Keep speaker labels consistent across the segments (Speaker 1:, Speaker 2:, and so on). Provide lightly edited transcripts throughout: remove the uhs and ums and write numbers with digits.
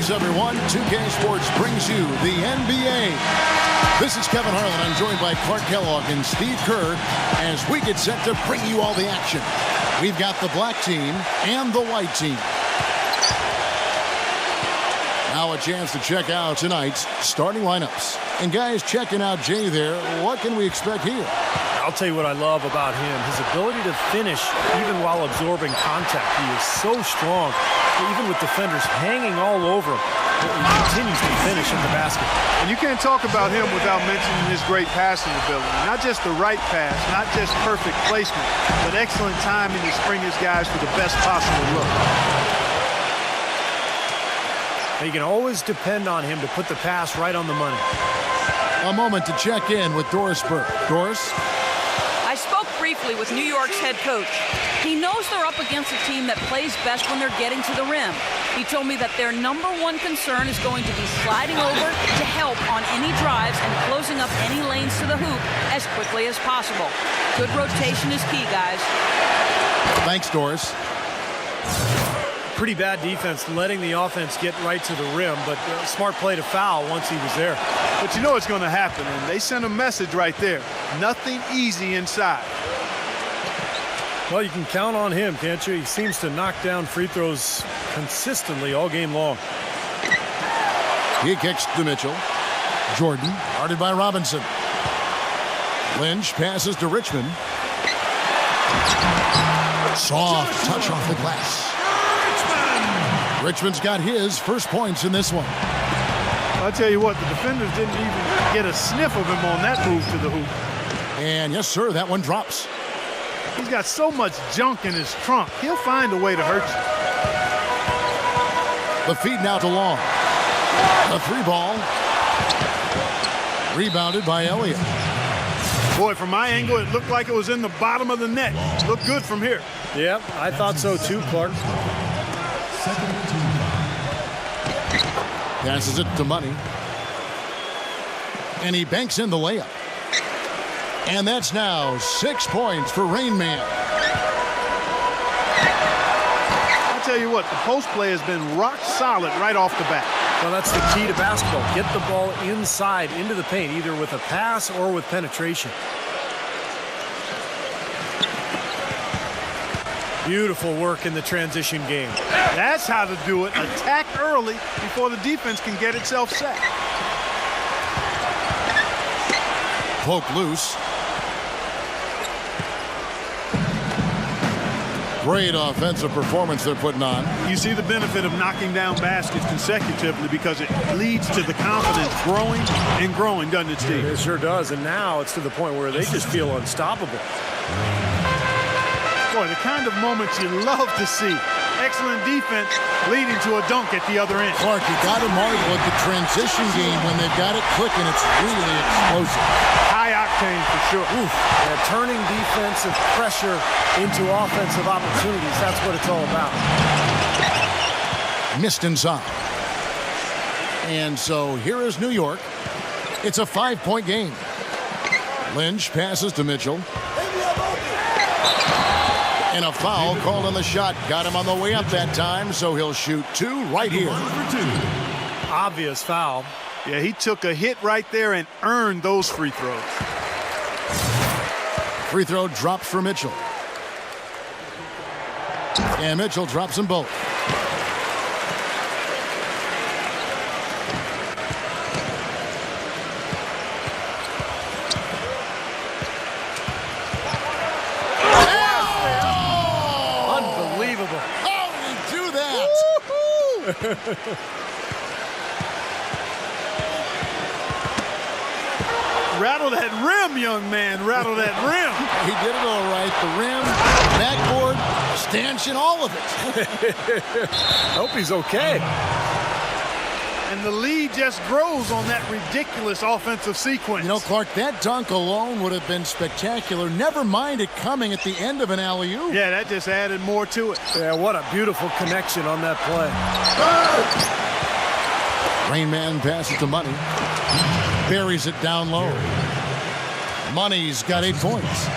Speaker 1: Greetings, everyone. 2K Sports brings you the NBA. This is Kevin Harlan. I'm joined by Clark Kellogg and Steve Kerr as we get set to bring you all the action. We've got the black team and the white team. Now a chance to check out tonight's starting lineups. And guys, checking out Jay there, what can we expect here?
Speaker 2: I'll tell you what I love about him. His ability to finish even while absorbing contact. He is so strong. Even with defenders hanging all over him, he continues to finish at the basket.
Speaker 3: And you can't talk about him without mentioning his great passing ability. Not just the right pass, not just perfect placement, but excellent timing to spring his guys for the best possible look.
Speaker 2: You can always depend on him to put the pass right on the money.
Speaker 1: A moment to check in with Doris Burke. Doris?
Speaker 4: I spoke briefly with New York's head coach. He knows they're up against a team that plays best when they're getting to the rim. He told me that their number one concern is going to be sliding over to help on any drives and closing up any lanes to the hoop as quickly as possible. Good rotation is key, guys.
Speaker 1: Thanks, Doris.
Speaker 2: Pretty bad defense letting the offense get right to the rim, but smart play to foul once he was there.
Speaker 3: But you know it's going to happen, and they sent a message right there. Nothing easy inside.
Speaker 2: Well, you can count on him, can't you? He seems to knock down free throws consistently all game long.
Speaker 1: He kicks to Mitchell. Jordan, guarded by Robinson. Lynch passes to Richmond. Soft touch off the glass. Richmond's got his first points in this one.
Speaker 3: I'll tell you what, the defenders didn't even get a sniff of him on that move to the hoop.
Speaker 1: And yes, sir, that one drops.
Speaker 3: He's got so much junk in his trunk. He'll find a way to hurt you.
Speaker 1: The feed now to Long. A three ball. Rebounded by Elliott.
Speaker 3: Boy, from my angle, it looked like it was in the bottom of the net. Looked good from here.
Speaker 2: Yep, I thought so too, Clark.
Speaker 1: Passes it to Money. And he banks in the layup. And that's now 6 points for Rain Man.
Speaker 3: I'll tell you what, the post play has been rock solid right off the bat.
Speaker 2: Well, that's the key to basketball. Get the ball inside into the paint, either with a pass or with penetration. Beautiful work in the transition game.
Speaker 3: That's how to do it. Attack early before the defense can get itself set.
Speaker 1: Poke loose. Great offensive performance they're putting on.
Speaker 3: You see the benefit of knocking down baskets consecutively because it leads to the confidence growing and growing, doesn't it, Steve?
Speaker 2: It sure does, and now it's to the point where they just feel unstoppable.
Speaker 3: Boy, the kind of moments you love to see. Excellent defense leading to a dunk at the other end.
Speaker 1: Clark, you got to marvel at the transition game when they've got it clicking. It's really explosive.
Speaker 3: High octane for sure.
Speaker 2: Oof. Yeah, turning defensive pressure into offensive opportunities. That's what it's all about.
Speaker 1: Missed inside. And so here is New York. It's a 5-point game. Lynch passes to Mitchell. And a foul called on the shot. Got him on the way up that time, so he'll shoot two right here.
Speaker 2: Obvious foul.
Speaker 3: Yeah, he took a hit right there and earned those free throws.
Speaker 1: Free throw drops for Mitchell. And Mitchell drops them both.
Speaker 3: Rattle that rim, young man. Rattle that rim.
Speaker 1: He did it all right. The rim, backboard, stanchion, all of it.
Speaker 2: Hope he's okay.
Speaker 3: And the lead just grows on that ridiculous offensive sequence.
Speaker 1: You know, Clark, that dunk alone would have been spectacular. Never mind it coming at the end of an alley-oop.
Speaker 3: Yeah, that just added more to it.
Speaker 2: Yeah, what a beautiful connection on that play.
Speaker 1: Rain Man passes to Money. Buries it down low. Money's got 8 points.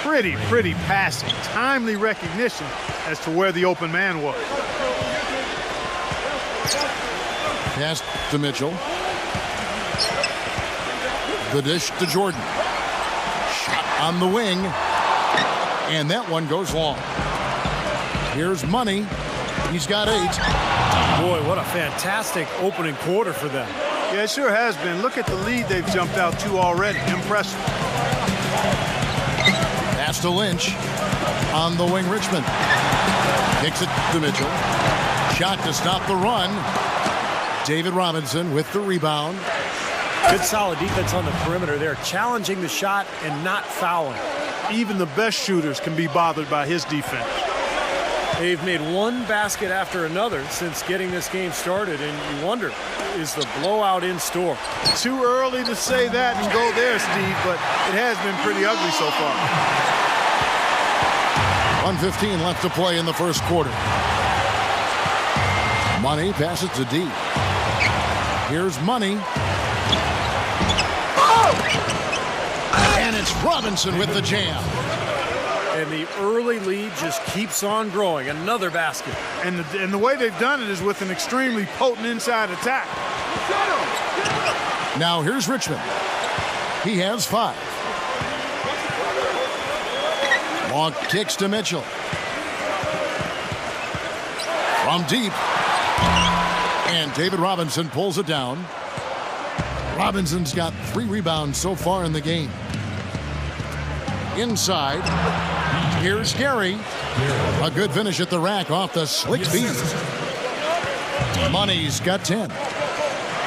Speaker 3: Pretty passing. Timely recognition as to where the open man was.
Speaker 1: Pass to Mitchell. The dish to Jordan. Shot on the wing. And that one goes long. Here's Money. He's got 8.
Speaker 2: Boy, what a fantastic opening quarter for them.
Speaker 3: Yeah, it sure has been. Look at the lead they've jumped out to already. Impressive.
Speaker 1: Pass to Lynch. On the wing, Richmond. Kicks it to Mitchell. Shot to stop the run. David Robinson with the rebound.
Speaker 2: Good solid defense on the perimeter there, challenging the shot and not fouling.
Speaker 3: Even the best shooters can be bothered by his defense.
Speaker 2: They've made one basket after another since getting this game started, and you wonder, is the blowout in store?
Speaker 3: Too early to say that and go there, Steve, but it has been pretty ugly so far.
Speaker 1: 1:15 left to play in the first quarter. Money passes to D. Here's Money. And it's Robinson with the jam.
Speaker 2: And the early lead just keeps on growing. Another basket.
Speaker 3: And the way they've done it is with an extremely potent inside attack.
Speaker 1: Now here's Richmond. He has 5. Long kicks to Mitchell. From deep. And David Robinson pulls it down. Robinson's got 3 rebounds so far in the game. Inside. Here's Gary. A good finish at the rack off the slick feet. Money's got 10.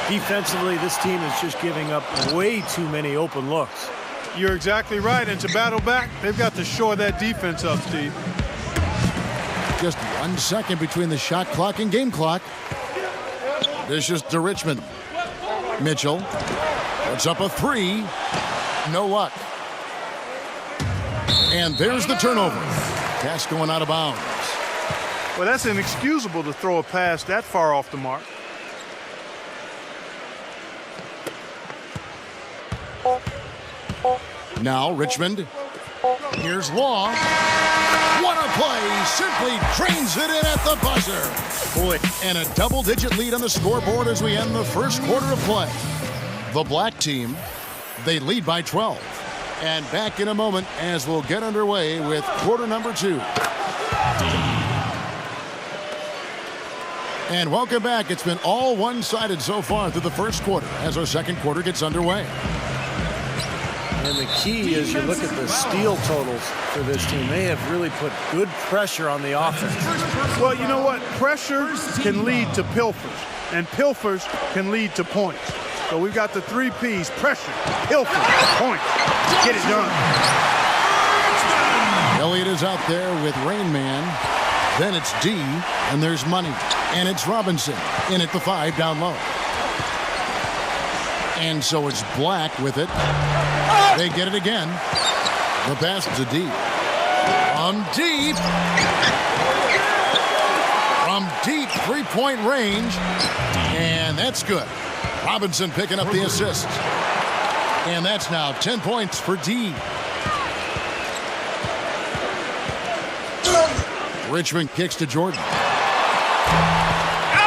Speaker 2: Defensively, this team is just giving up way too many open looks.
Speaker 3: You're exactly right. And to battle back, they've got to shore that defense up, Steve.
Speaker 1: Just 1 second between the shot clock and game clock. Dishes to Richmond. Mitchell puts up a 3. No luck. And there's the turnover. Pass going out of bounds.
Speaker 3: Well, that's inexcusable to throw a pass that far off the mark.
Speaker 1: Now Richmond. Here's Law. What a play. Simply drains it in at the buzzer. Boy, and a double-digit lead on the scoreboard as we end the first quarter of play. The black team, they lead by 12. And back in a moment as we'll get underway with quarter number 2. And welcome back. It's been all one-sided so far through the first quarter as our second quarter gets underway.
Speaker 2: And the key is you look at the steal totals for this team. They have really put good pressure on the offense.
Speaker 3: Well, you know what? Pressure can lead to pilfers, and pilfers can lead to points. So we've got the 3 Ps: pressure, pilfer, points. Get it done.
Speaker 1: Elliott is out there with Rain Man. Then it's D, and there's Money. And it's Robinson in at the 5 down low. And so it's Black with it. They get it again. The pass to D. From deep. From deep 3-point range. And that's good. Robinson picking up the assist. And that's now 10 points for D. Richmond kicks to Jordan.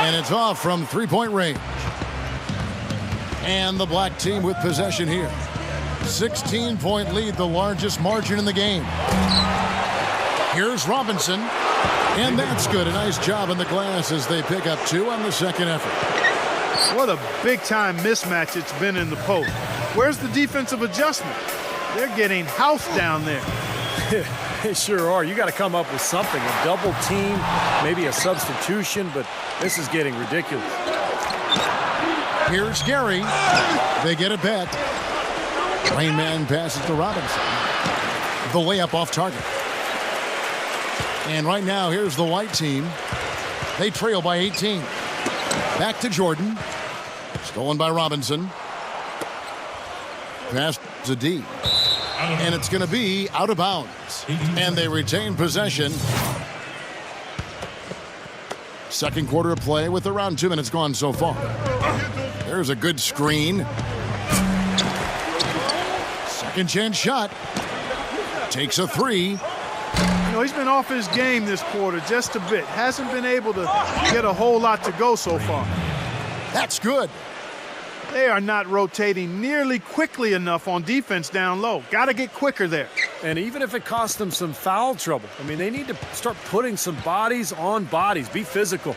Speaker 1: And it's off from 3-point range. And the black team with possession here. 16-point lead, the largest margin in the game. Here's Robinson. And that's good. A nice job in the glass as they pick up 2 on the second effort.
Speaker 3: What a big-time mismatch it's been in the post. Where's the defensive adjustment? They're getting housed down there.
Speaker 2: They sure are. You got to come up with something. A double team, maybe a substitution, but this is getting ridiculous.
Speaker 1: Here's Gary. They get it back. Rain Man passes to Robinson. The layup off target. And right now, here's the white team. They trail by 18. Back to Jordan. Stolen by Robinson. Pass to D. And it's going to be out of bounds. And they retain possession. Second quarter of play with around 2 minutes gone so far. There's a good screen. Second chance shot. Takes a 3.
Speaker 3: You know, he's been off his game this quarter just a bit. Hasn't been able to get a whole lot to go so far.
Speaker 1: That's good.
Speaker 3: They are not rotating nearly quickly enough on defense down low. Got to get quicker there.
Speaker 2: And even if it costs them some foul trouble, I mean, they need to start putting some bodies on bodies. Be physical.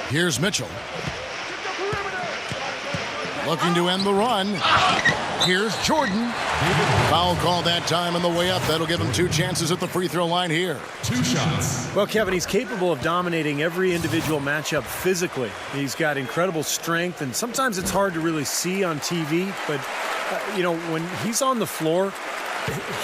Speaker 1: Here's Mitchell. Looking to end the run. Here's Jordan. Foul call that time on the way up. That'll give him 2 chances at the free throw line here.
Speaker 5: 2 shots.
Speaker 2: Well, Kevin, he's capable of dominating every individual matchup physically. He's got incredible strength, and sometimes it's hard to really see on TV. But, you know, when he's on the floor,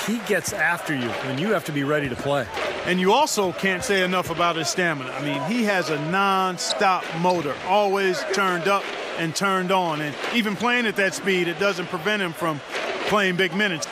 Speaker 2: he gets after you, and you have to be ready to play.
Speaker 3: And you also can't say enough about his stamina. I mean, he has a non-stop motor, always turned up and turned on. And even playing at that speed, it doesn't prevent him from playing big minutes.